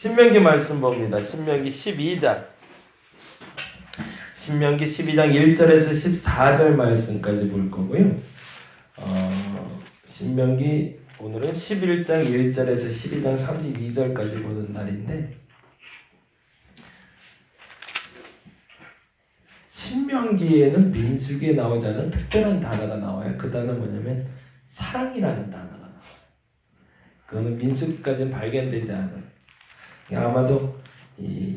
신명기 말씀 봅니다. 신명기 12장. 신명기 12장 1절에서 14절 말씀까지 볼 거고요. 신명기 오늘은 11장 1절에서 12장 32절까지 보는 날인데, 신명기에는 민수기에 나오지 않은 특별한 단어가 나와요. 그 단어는 뭐냐면 사랑이라는 단어가 나와요. 그거는 민수기까지는 발견되지 않아요. 아마도 이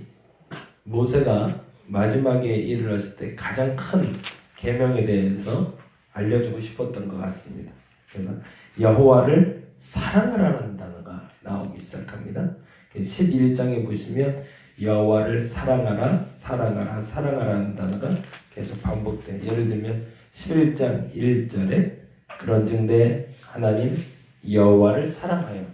모세가 마지막에 이르렀을 때 가장 큰 계명에 대해서 알려주고 싶었던 것 같습니다. 그래서 여호와를 사랑하라는 단어가 나오기 시작합니다. 11장에 보시면 여호와를 사랑하라, 사랑하라, 사랑하라는 단어가 계속 반복돼요. 예를 들면 11장 1절에 그런즉 내 하나님 여호와를 사랑하여,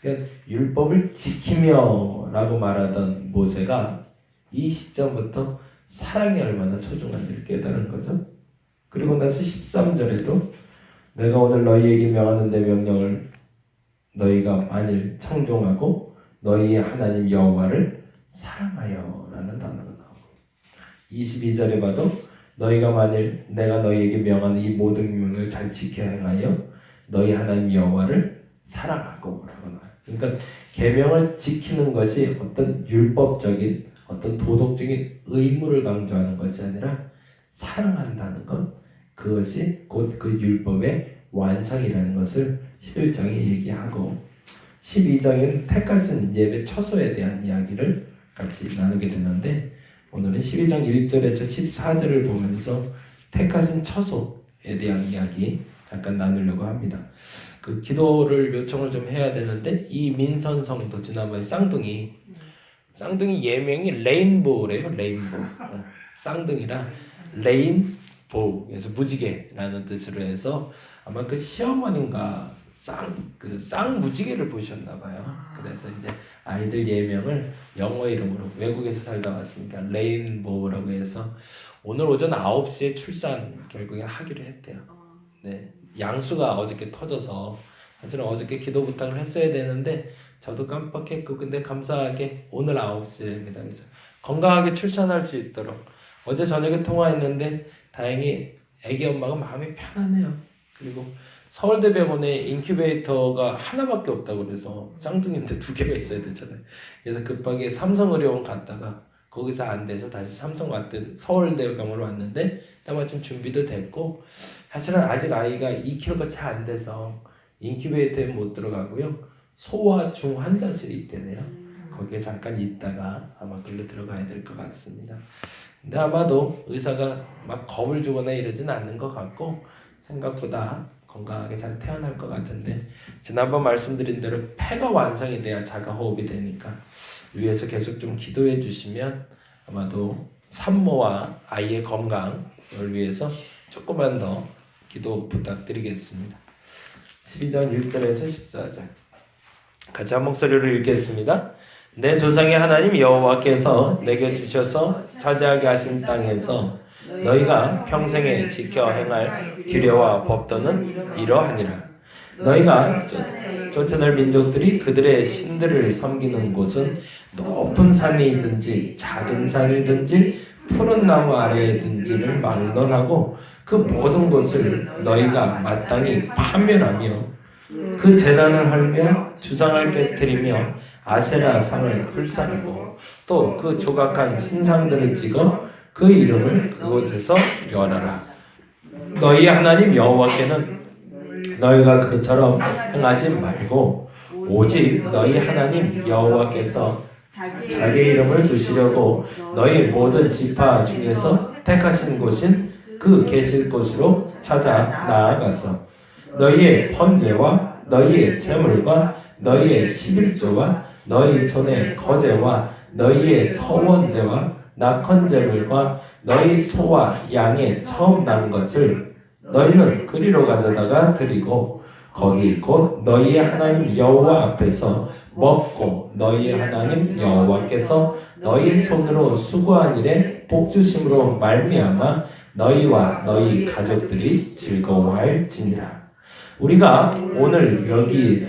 그러니까 율법을 지키며 라고 말하던 모세가 이 시점부터 사랑이 얼마나 소중한지를 깨달은 거죠. 그리고 나서 13절에도 내가 오늘 너희에게 명하는 내 명령을 너희가 만일 청종하고 너희의 하나님 여호와를 사랑하여 라는 단어가 나오고, 22절에 봐도 너희가 만일 내가 너희에게 명하는 이 모든 명령을 잘 지켜 행하여 너희 하나님 여호와를 사랑하고 라고 나와요. 그러니까 계명을 지키는 것이 어떤 율법적인 어떤 도덕적인 의무를 강조하는 것이 아니라 사랑한다는 것, 그것이 곧 그 율법의 완성이라는 것을 11장에 얘기하고, 12장에는 택하신 예배 처소에 대한 이야기를 같이 나누게 되는데, 오늘은 12장 1절에서 14절을 보면서 택하신 처소에 대한 이야기 잠깐 나누려고 합니다. 그 기도를 요청을 좀 해야 되는데, 이 민선성도 지난번에 쌍둥이 예명이 레인보우래요. 레인보우. 쌍둥이라 레인보우, 그래서 무지개라는 뜻으로 해서 아마 그 시어머님과 쌍무지개를 보셨나 봐요. 그래서 이제 아이들 예명을 영어 이름으로, 외국에서 살다 왔으니까 레인보우라고 해서 오늘 오전 9시에 출산 결국에 하기로 했대요. 네, 양수가 어저께 터져서 사실은 어저께 기도 부탁을 했어야 되는데 저도 깜빡했고, 근데 감사하게 오늘 9시입니다. 그래서 건강하게 출산할 수 있도록 어제 저녁에 통화했는데 다행히 아기 엄마가 마음이 편하네요. 그리고 서울대병원에 인큐베이터가 하나밖에 없다고 그래서 쌍둥이인데 2개가 있어야 되잖아요. 그래서 급하게 삼성의료원 갔다가 거기서 안 돼서 다시 삼성 왔던 서울대병원으로 왔는데 때마침 준비도 됐고, 사실은 아직 아이가 2kg가 채 안 돼서 인큐베이터에 못 들어가고요. 소아 중환자실이 있대네요. 거기에 잠깐 있다가 아마 글로 들어가야 될 것 같습니다. 근데 아마도 의사가 막 겁을 주거나 이러진 않는 것 같고 생각보다 건강하게 잘 태어날 것 같은데, 지난번 말씀드린 대로 폐가 완성이 돼야 자가호흡이 되니까 위에서 계속 좀 기도해 주시면 아마도 산모와 아이의 건강을 위해서 조금만 더 기도 부탁드리겠습니다. 12장 1절에서 14절 같이 한 목소리로 읽겠습니다. 내 조상의 하나님 여호와께서 내게 주셔서 차지하게 하신 땅에서 너희가 평생에 지켜 행할 규례와 법도는 이러하니라. 너희가 쫓아낼 민족들이 그들의 신들을 섬기는 곳은 높은 산이든지 작은 산이든지 푸른 나무 아래든지를 막론하고 그 모든 곳을 너희가 마땅히 파멸하며 그 제단을 헐며 주상을 깨뜨리며 아세라 상을 불사르고 또 그 조각한 신상들을 찍어 그 이름을 그곳에서 열하라. 너희 하나님 여호와께는 너희가 그처럼 행하지 말고 오직 너희 하나님 여호와께서 자기 이름을 두시려고 너희 모든 지파 중에서 택하신 곳인 그 계실 곳으로 찾아 나아가서 너희의 번제와 너희의 제물과 너희의 11조와 너희 손의 거제와 너희의 서원제와 낙헌제물과 너희 소와 양의 처음 난 것을 너희는 그리로 가져다가 드리고 거기 곧 너희의 하나님 여호와 앞에서 먹고 너희의 하나님 여호와께서 너희 손으로 수고한 일에 복주심으로 말미암아 너희와 너희 가족들이 즐거워할지니라. 우리가 오늘 여기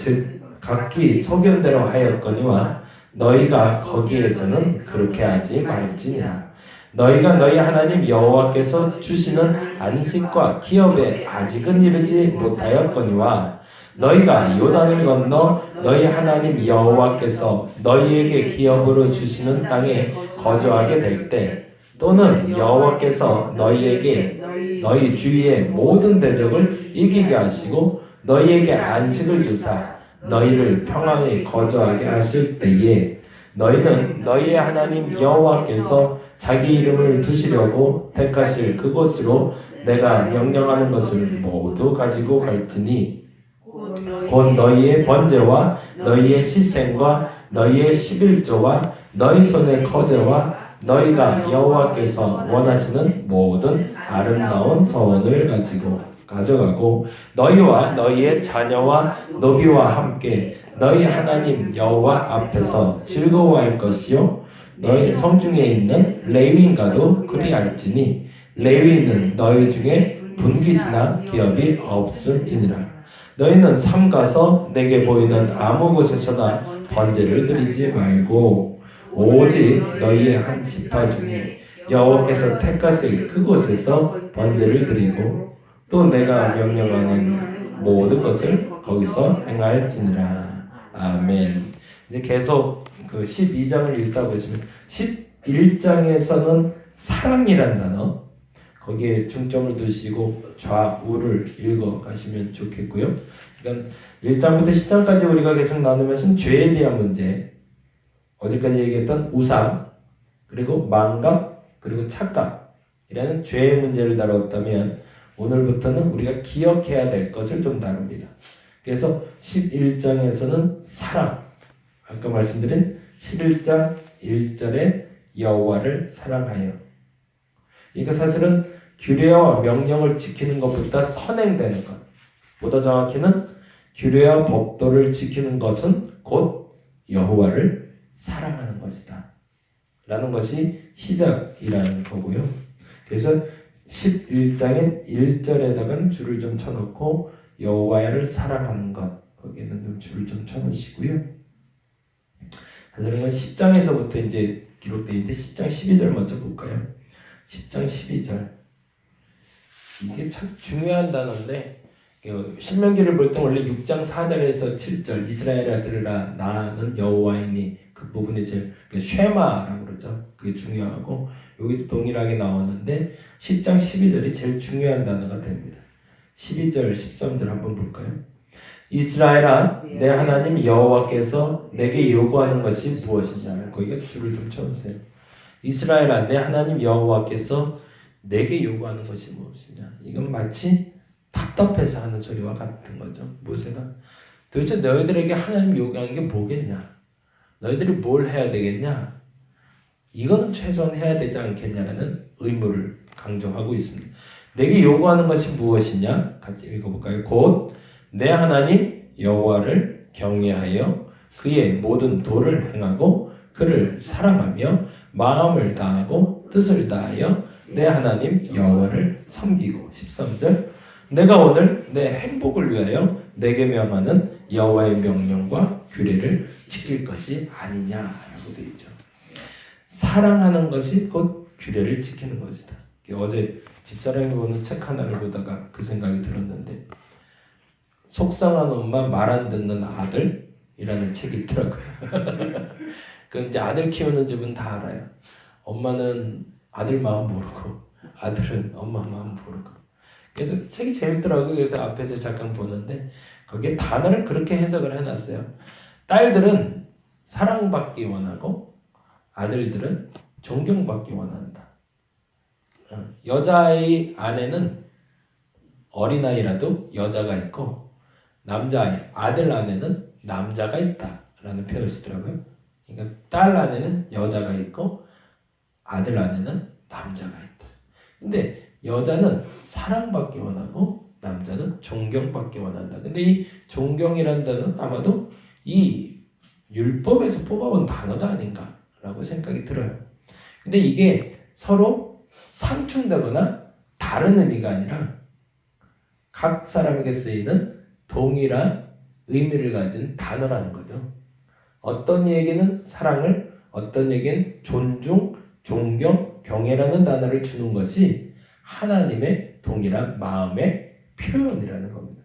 각기 소견대로 하였거니와 너희가 거기에서는 그렇게 하지 말지니라. 너희가 너희 하나님 여호와께서 주시는 안식과 기업에 아직은 이르지 못하였거니와 너희가 요단을 건너 너희 하나님 여호와께서 너희에게 기업으로 주시는 땅에 거주하게 될 때 또는 여호와께서 너희에게 너희 주위의 모든 대적을 이기게 하시고 너희에게 안식을 주사 너희를 평안히 거주하게 하실 때에 너희는 너희의 하나님 여호와께서 자기 이름을 두시려고 택하실 그곳으로 내가 명령하는 것을 모두 가지고 갈지니 곧 너희의 번제와 너희의 시생과 너희의 11조와 너희 손의 거제와 너희가 여호와께서 원하시는 모든 아름다운 서원을 가져가고 너희와 너희의 자녀와 노비와 함께 너희 하나님 여호와 앞에서 즐거워할 것이요 너희 성중에 있는 레위인과도 그리할지니 레위인은 너희 중에 분깃이나 기업이 없음이니라. 너희는 삼가서 내게 보이는 아무 곳에서나 번제를 드리지 말고 오직 너희의 한 지파 중에 여호와께서 택하실 그곳에서 번제를 드리고 또 내가 명령하는 모든 것을 거기서 행할지니라. 아멘. 이제 계속 그 12장을 읽다 보시면 11장에서는 사랑이란 단어 거기에 중점을 두시고 좌우를 읽어 가시면 좋겠고요. 그러니까 1장부터 10장까지 우리가 계속 나누면서 죄에 대한 문제, 어제까지 얘기했던 우상, 그리고 망각, 그리고 착각이라는 죄의 문제를 다뤘다면 오늘부터는 우리가 기억해야 될 것을 좀 다룹니다. 그래서 11장에서는 사랑, 아까 말씀드린 11장 1절에 여호와를 사랑하여. 그러니까 사실은 규례와 명령을 지키는 것보다 선행되는 것, 보다 정확히는 규례와 법도를 지키는 것은 곧 여호와를 사랑하는 것이다 라는 것이 시작이라는 거고요. 그래서 11장의 1절에다가는 줄을 좀 쳐놓고 여호와를 사랑하는 것 거기에는 좀 줄을 좀 쳐놓으시고요. 사실은 10장에서부터 이제 기록되어 있는데 10장 12절 먼저 볼까요? 10장 12절 이게 참 중요한 단어인데 신명기를 볼 때 원래 6장 4절에서 7절 이스라엘아 들으라 나는 여호와이니 그 부분이 제일 쉐마라고 그러죠. 그게 중요하고 여기도 동일하게 나오는데 10장 12절이 제일 중요한 단어가 됩니다. 12절 13절 한번 볼까요? 이스라엘아 내 하나님 여호와께서 내게 요구하는 것이 무엇이냐. 거기가 줄을 좀 쳐주세요. 이스라엘아 내 하나님 여호와께서 내게 요구하는 것이 무엇이냐. 이건 마치 답답해서 하는 소리와 같은 거죠. 모세가 도대체 너희들에게 하나님 요구하는 게 뭐겠냐. 너희들이 뭘 해야 되겠냐. 이거는 최소한 해야 되지 않겠냐라는 의무를 강조하고 있습니다. 내게 요구하는 것이 무엇이냐. 같이 읽어볼까요? 곧 내 하나님 여호와를 경외하여 그의 모든 도를 행하고 그를 사랑하며 마음을 다하고 뜻을 다하여 내 하나님 여호와를 섬기고. 13절 내가 오늘 내 행복을 위하여 내게 명하는 여호와의 명령과 규례를 지킬 것이 아니냐라고 되어 있죠. 사랑하는 것이 곧 규례를 지키는 것이다. 어제 집사람이 보는 책 하나를 보다가 그 생각이 들었는데 속상한 엄마 말 안 듣는 아들이라는 책이 있더라고요. 그 이제 아들 키우는 집은 다 알아요. 엄마는 아들 마음 모르고 아들은 엄마 마음 모르고. 그래서 책이 재밌더라고요. 그래서 앞에서 잠깐 보는데 거기에 단어를 그렇게 해석을 해놨어요. 딸들은 사랑받기 원하고 아들들은 존경받기 원한다. 여자아이 안에는 어린아이라도 여자가 있고 남자아이, 아들 안에는 남자가 있다라는 표현을 쓰더라고요. 그러니까 딸 안에는 여자가 있고 아들 안에는 남자가 있다. 근데 여자는 사랑받기 원하고 남자는 존경받기 원한다. 근데 이 존경이라는 단어는 아마도 이 율법에서 뽑아온 단어가 아닌가라고 생각이 들어요. 근데 이게 서로 상충되거나 다른 의미가 아니라 각 사람에게 쓰이는 동일한 의미를 가진 단어라는 거죠. 어떤 이에게는 사랑을, 어떤 이에게는 존중, 존경, 경애라는 단어를 주는 것이 하나님의 동일한 마음의 표현이라는 겁니다.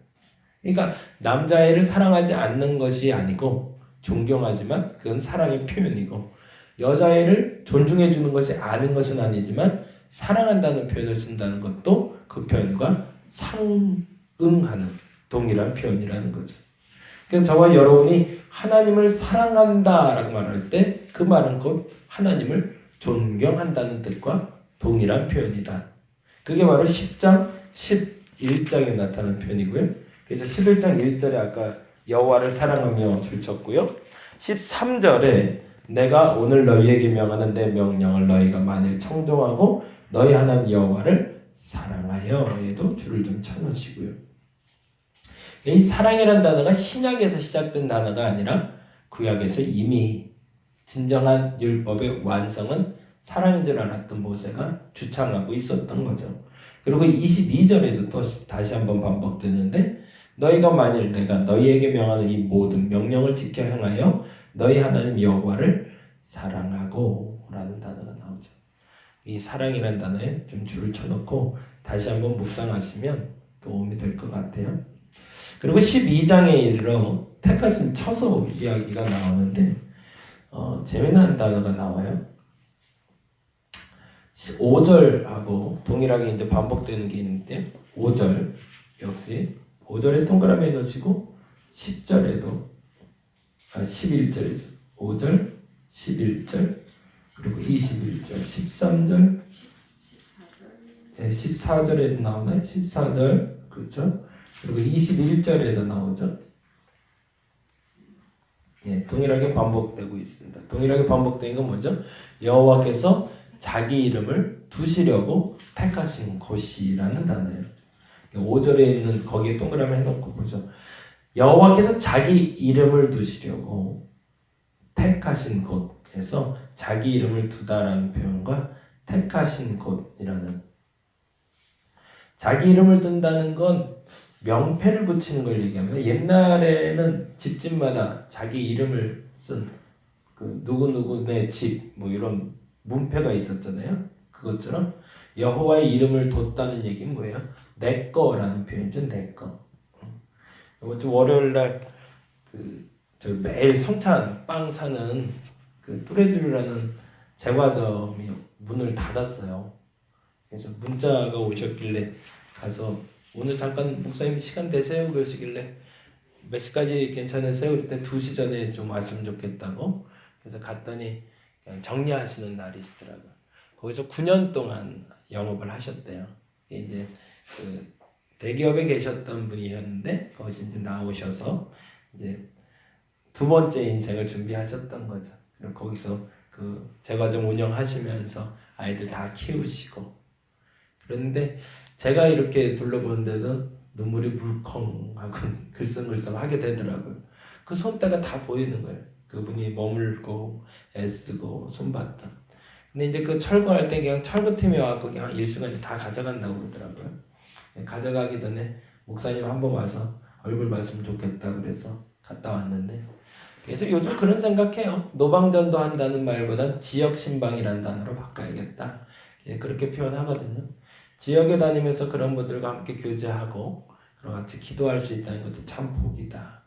그러니까 남자애를 사랑하지 않는 것이 아니고 존경하지만 그건 사랑의 표현이고, 여자애를 존중해 주는 것이 아닌 것은 아니지만 사랑한다는 표현을 쓴다는 것도 그 표현과 상응하는 동일한 표현이라는 거죠. 그래서 저와 여러분이 하나님을 사랑한다라고 말할 때 그 말은 곧 하나님을 존경한다는 뜻과 동일한 표현이다. 그게 바로 10장 11장에 나타나는 표현이고요. 그래서 11장 1절에 아까 여호와를 사랑하며 줄쳤고요. 13절에 내가 오늘 너희에게 명하는 내 명령을 너희가 만일 청종하고 너희 하나님 여호와를 사랑하여에도 줄을 좀 쳐놓으시고요. 이 사랑이라는 단어가 신약에서 시작된 단어가 아니라 구약에서 이미 진정한 율법의 완성은 사랑인 줄 알았던 모세가 주창하고 있었던 거죠. 그리고 22절에도 또 다시 한번 반복되는데 너희가 만일 내가 너희에게 명하는 이 모든 명령을 지켜 행하여 너희 하나님 여호와를 사랑하고 라는 단어가 나오죠. 이 사랑이라는 단어에 좀 줄을 쳐놓고 다시 한번 묵상하시면 도움이 될 것 같아요. 그리고 12장에 이르러 택하신 처소 이야기가 나오는데 재미난 단어가 나와요. 5절하고 동일하게 이제 반복되는 게 있는데 5절 역시 5절에 동그라미 넣으시고 10절에도 11절이죠. 5절, 11절, 그리고 21절, 13절, 14절에도 나오나요? 14절, 그렇죠? 그리고 21절에도 나오죠. 예, 동일하게 반복되고 있습니다. 동일하게 반복된 건 뭐죠? 여호와께서 자기 이름을 두시려고 택하신 곳이라는 단어예요. 5절에 있는 거기에 동그라미 해놓고 보죠. 여호와께서 자기 이름을 두시려고 택하신 곳에서 자기 이름을 두다라는 표현과 택하신 곳이라는, 자기 이름을 둔다는 건 명패를 붙이는 걸 얘기합니다. 옛날에는 집집마다 자기 이름을 쓴 그 누구누구네 집 뭐 이런 문패가 있었잖아요. 그것처럼 여호와의 이름을 뒀다는 얘기는 뭐예요? 내 거라는 표현이죠. 내 거. 이번 주 월요일날 저 매일 성찬 빵 사는 그 뚜레쥬르라는 제과점이 문을 닫았어요. 그래서 문자가 오셨길래 가서 오늘 잠깐 목사님 시간 되세요? 그러시길래 몇 시까지 괜찮으세요? 그랬더니 2시 전에 좀 왔으면 좋겠다고. 그래서 갔더니 그냥 정리하시는 날이 있더라고요. 거기서 9년 동안 영업을 하셨대요. 이제 그 대기업에 계셨던 분이셨는데 거기서 이제 나오셔서 이제 두 번째 인생을 준비하셨던 거죠. 그리고 거기서 그 제과점 운영하시면서 아이들 다 키우시고, 그런데 제가 이렇게 둘러보는데도 눈물이 물컹하고 글썽글썽 하게 되더라고요. 그 손때가 다 보이는 거예요. 그분이 머물고 애쓰고 손봤던. 근데 이제 그 철거할 때 그냥 철거팀이 와서 그냥 일시간에 다 가져간다고 그러더라고요. 가져가기 전에 목사님 한번 와서 얼굴 봤으면 좋겠다 그래서 갔다 왔는데, 그래서 요즘 그런 생각해요. 노방전도 한다는 말보다 지역신방이라는 단어로 바꿔야겠다. 그렇게 표현하거든요. 지역에 다니면서 그런 분들과 함께 교제하고 같이 기도할 수 있다는 것도 참 복이다.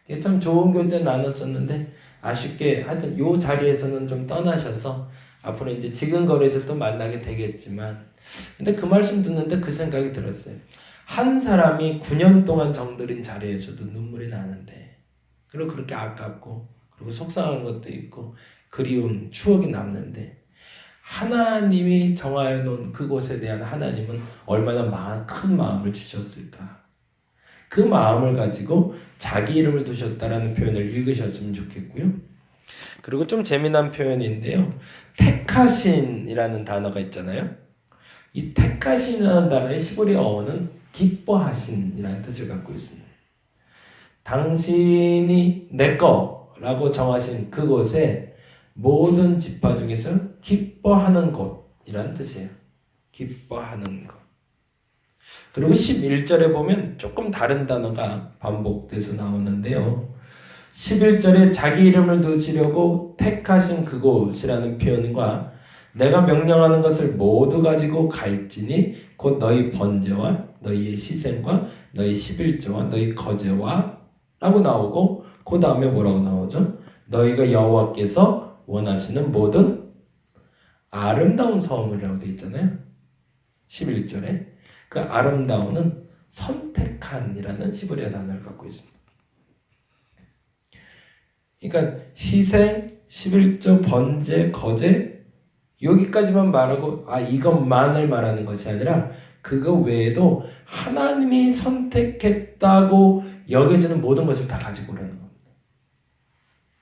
이게 참 좋은 교제 나눴었는데 아쉽게 하여튼 요 자리에서는 좀 떠나셔서 앞으로 이제 지금 거리에서 또 만나게 되겠지만, 근데 그 말씀 듣는데 그 생각이 들었어요. 한 사람이 9년 동안 정들인 자리에서도 눈물이 나는데, 그리고 그렇게 아깝고 그리고 속상한 것도 있고 그리움, 추억이 남는데, 하나님이 정하여 놓은 그곳에 대한 하나님은 얼마나 큰 마음을 주셨을까. 그 마음을 가지고 자기 이름을 두셨다라는 표현을 읽으셨으면 좋겠고요. 그리고 좀 재미난 표현인데요. 택하신이라는 단어가 있잖아요. 이 택하신이라는 단어의 시브리 어원은 기뻐하신이라는 뜻을 갖고 있습니다. 당신이 내 거라고 정하신 그곳에 모든 지파 중에서 기뻐하는 곳이라는 뜻이에요. 기뻐하는 것. 그리고 11절에 보면 조금 다른 단어가 반복돼서 나오는데요. 11절에 자기 이름을 두시려고 택하신 그곳이라는 표현과 내가 명령하는 것을 모두 가지고 갈지니 곧 너희 번제와 너희의 희생과 너희 11조와 너희 거제와 라고 나오고 그 다음에 뭐라고 나오죠? 너희가 여호와께서 원하시는 모든 아름다운 성물이라고 되어 있잖아요. 11절에 그 아름다운은 선택한이라는 히브리어 단어를 갖고 있습니다. 그러니까 희생, 11조, 번제, 거제 여기까지만 말하고 이것만을 말하는 것이 아니라 그거 외에도 하나님이 선택했다고 여겨지는 모든 것을 다 가지고 오라는 겁니다.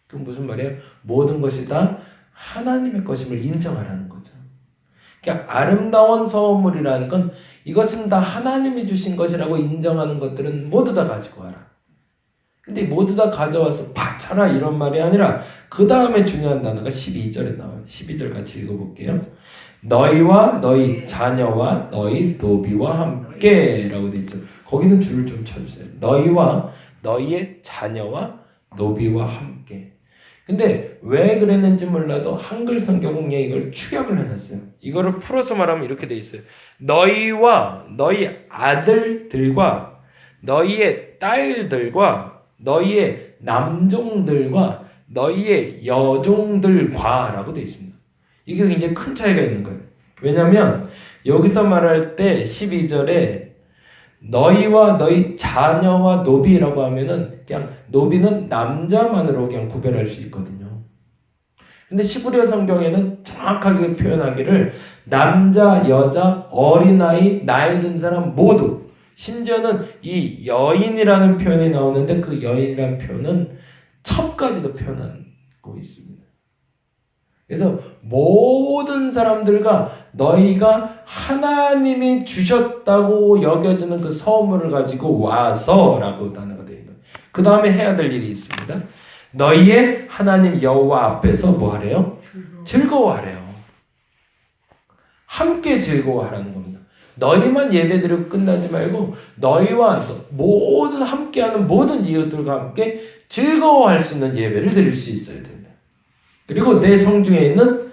그럼 무슨 말이에요? 모든 것이 다 하나님의 것임을 인정하라는 거죠. 그러니까 아름다운 선물이라는 건 이것은 다 하나님이 주신 것이라고 인정하는 것들은 모두 다 가지고 와라. 근데 모두 다 가져와서 바쳐라 이런 말이 아니라 그 다음에 중요한 단어가 12절에 나와요. 12절 같이 읽어볼게요. 너희와 너희 자녀와 너희 노비와 함께 라고 되어 있죠. 거기는 줄을 좀 쳐주세요. 너희와 너희의 자녀와 노비와 함께. 근데 왜 그랬는지 몰라도 한글 성경에 이걸 축약을 해놨어요. 이거를 풀어서 말하면 이렇게 돼 있어요. 너희와 너희 아들들과 너희의 딸들과 너희의 남종들과 너희의 여종들과 라고 되어 있습니다. 이게 굉장히 큰 차이가 있는 거예요. 왜냐하면 여기서 말할 때 12절에 너희와 너희 자녀와 노비라고 하면은 그냥 노비는 남자만으로 그냥 구별할 수 있거든요. 근데 시브리어 성경에는 정확하게 표현하기를 남자, 여자, 어린아이, 나이 든 사람 모두 심지어는 이 여인이라는 표현이 나오는데 그 여인이라는 표현은 첩까지도 표현하고 있습니다. 그래서 모든 사람들과 너희가 하나님이 주셨다고 여겨지는 그 선물을 가지고 와서 라고 단어가 되어 있는 거예요. 그 다음에 해야 될 일이 있습니다. 너희의 하나님 여호와 앞에서 뭐 하래요? 즐거워하래요. 함께 즐거워하라는 겁니다. 너희만 예배드리고 끝나지 말고 너희와 모든 함께하는 모든 이웃들과 함께 즐거워할 수 있는 예배를 드릴 수 있어야 된다. 그리고 내 성중에 있는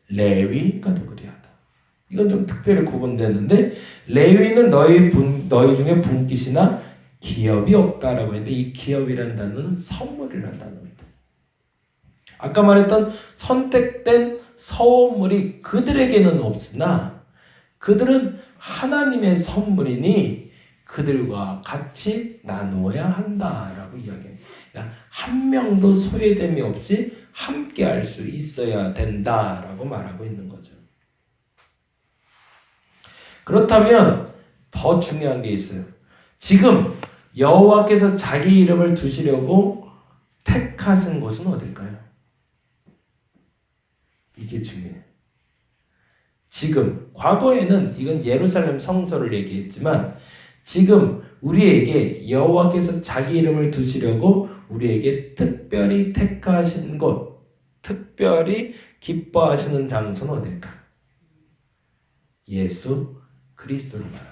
레위가도 그리하다. 이건 좀 특별히 구분되는데 레위는 너희 중에 분깃이나 기업이 없다라고 했는데 이 기업이라는 단어는 선물이라는 단어입니다. 아까 말했던 선택된 선물이 그들에게는 없으나 그들은 하나님의 선물이니 그들과 같이 나누어야 한다라고 이야기합니다. 그러니까 한 명도 소외됨이 없이 함께 할 수 있어야 된다라고 말하고 있는 거죠. 그렇다면 더 중요한 게 있어요. 지금 여호와께서 자기 이름을 두시려고 택하신 곳은 어딜까요? 이게 중요해요. 지금 과거에는 이건 예루살렘 성소를 얘기했지만 지금 우리에게 여호와께서 자기 이름을 두시려고 우리에게 특별히 택하신 곳, 특별히 기뻐하시는 장소는 어딜까? 예수 그리스도를 말합니다.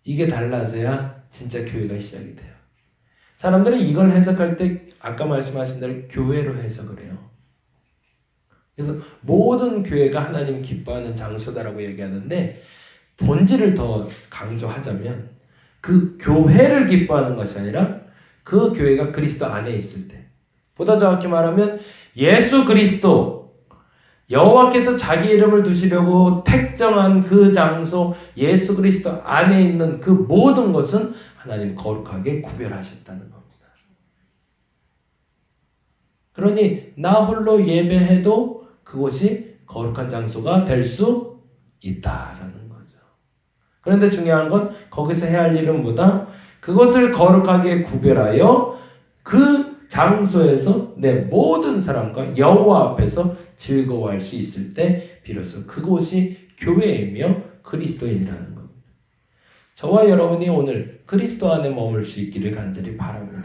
이게 달라져야 진짜 교회가 시작이 돼요. 사람들은 이걸 해석할 때 아까 말씀하신 대로 교회로 해석을 해요. 그래서 모든 교회가 하나님 기뻐하는 장소다라고 얘기하는데 본질을 더 강조하자면 그 교회를 기뻐하는 것이 아니라 그 교회가 그리스도 안에 있을 때, 보다 정확히 말하면 예수 그리스도 여호와께서 자기 이름을 두시려고 택정한 그 장소 예수 그리스도 안에 있는 그 모든 것은 하나님 거룩하게 구별하셨다는 겁니다. 그러니 나 홀로 예배해도 그곳이 거룩한 장소가 될 수 있다라는 거죠. 그런데 중요한 건 거기서 해야 할 일은 뭐다? 그것을 거룩하게 구별하여 그 장소에서 내 모든 사람과 여호와 앞에서 즐거워할 수 있을 때 비로소 그곳이 교회이며 그리스도인이라는 겁니다. 저와 여러분이 오늘 그리스도 안에 머물 수 있기를 간절히 바랍니다.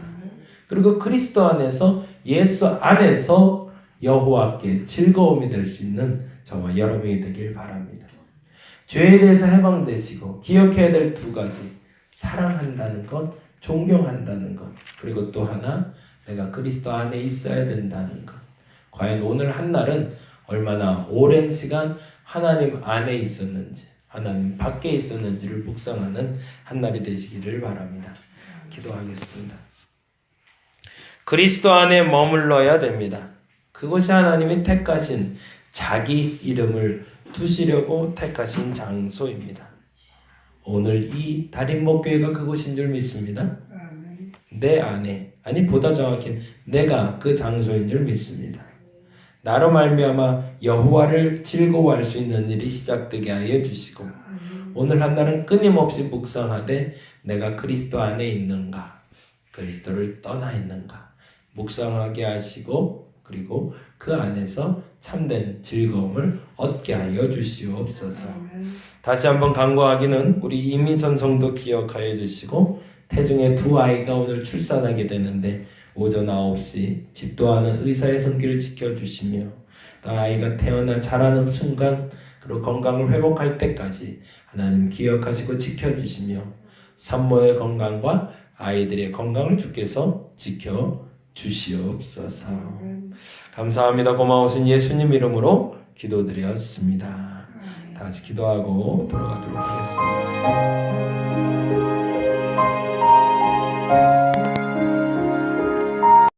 그리고 그리스도 안에서 예수 안에서 여호와께 즐거움이 될 수 있는 저와 여러분이 되길 바랍니다. 죄에 대해서 해방되시고 기억해야 될 두 가지, 사랑한다는 것 존경한다는 것. 그리고 또 하나 내가 그리스도 안에 있어야 된다는 것. 과연 오늘 한 날은 얼마나 오랜 시간 하나님 안에 있었는지 하나님 밖에 있었는지를 묵상하는 한 날이 되시기를 바랍니다. 기도하겠습니다. 그리스도 안에 머물러야 됩니다. 그것이 하나님이 택하신 자기 이름을 두시려고 택하신 장소입니다. 오늘 이 달인목교회가 그곳인 줄 믿습니다. 내 안에, 아니 보다 정확히 내가 그 장소인 줄 믿습니다. 나로 말미암아 여호와를 즐거워할 수 있는 일이 시작되게 하여 주시고 오늘 한 날은 끊임없이 묵상하되 내가 그리스도 안에 있는가, 그리스도를 떠나 있는가 묵상하게 하시고 그리고 그 안에서 참된 즐거움을 얻게 하여 주시옵소서. 다시 한번 간구하기는 우리 이민선 성도 기억하여 주시고 태중에 두 아이가 오늘 출산하게 되는데 오전 9시 집도하는 의사의 손길을 지켜주시며 또 아이가 태어나 자라는 순간 그리고 건강을 회복할 때까지 하나님 기억하시고 지켜주시며 산모의 건강과 아이들의 건강을 주께서 지켜주시옵소서. 감사합니다. 고마우신 예수님 이름으로 기도드렸습니다. 다 같이 기도하고 돌아가도록 하겠습니다.